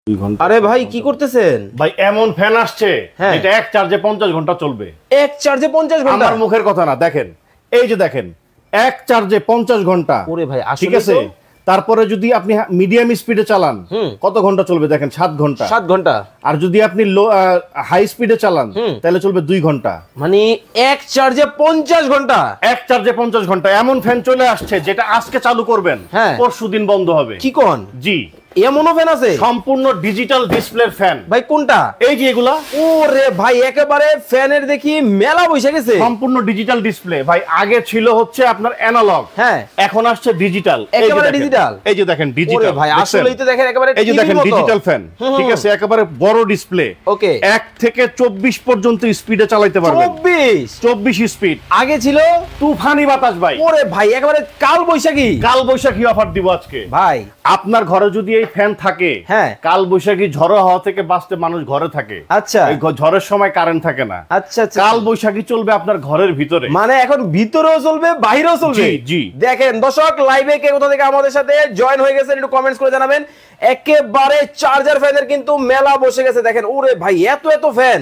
আরে ভাই কি করতেছেন ভাই? এমন ফ্যান আসছে এটা এক চার্জে 50 ঘন্টা চলবে। এক চার্জে 50 ঘন্টা? আমার মুখের কথা না, দেখেন এই যে দেখেন এক চার্জে 50 ঘন্টা। ওরে ভাই আসলে ঠিক আছে, তারপরে যদি আপনি মিডিয়াম স্পিডে চালান কত ঘন্টা চলবে দেখেন, 7 ঘন্টা। 7 ঘন্টা। আর যদি আপনি হাই স্পিডে চালান তাহলে চলবে 2 ঘন্টা। মানে এক চার্জে 50 ঘন্টা? এক চার্জে 50 ঘন্টা। এমন ফ্যান চলে আসছে যেটা আজকে চালু করবেন পরশুদিন বন্ধ হবে। কি কোন? জি, এমনও ফ্যান আছে? সম্পূর্ণ ডিজিটাল ডিসপ্লের ফ্যান। ভাই কোনটা? এই যে এগুলা। ওরে ভাই একেবারে ফ্যানের দেখি মেলা বসে গেছে। সম্পূর্ণ ডিজিটাল ডিসপ্লে ভাই। আগে ছিল হচ্ছে আপনার অ্যানালগ, এখন আসছে ডিজিটাল। একেবারে ডিজিটাল। এই যে দেখেন ডিজিটাল। ওরে ভাই আসলেই তো দেখেন একেবারে এই যে দেখেন ডিজিটাল ফ্যান। ঠিক আছে, একেবারে বড় ডিসপ্লে। ওকে। 1 থেকে 24 পর্যন্ত স্পিডে চালাতে পারবেন। 24 স্পিড। আগে ছিল তুফানি বাতাস ভাই। ওরে ভাই একেবারে কাল বৈশাখী। কাল বৈশাখী অফার দিব আজকে ভাই। আপনার ঘরে যদি এই ফ্যান থাকে, কাল বৈশাখী ঝড়ো হাওয়া থেকে বাঁচতে মানুষ ঘরে থাকে। আচ্ছা। এই ঝড়ের সময় কারেন্ট থাকে না। আচ্ছা আচ্ছা। কাল বৈশাখী চলবে আপনার ঘরের ভিতরে। মানে এখন ভিতরেও চলবে বাইরেও চলবে। জি জি। দেখেন দর্শক, লাইভে কে কোথা থেকে আমাদের সাথে জয়েন হয়ে গেছেন একটু কমেন্টস করে জানাবেন। একেবারে চার্জার ফ্যানের কিন্তু মেলা বসে গেছে। দেখেন ওরে ভাই এত এত ফ্যান।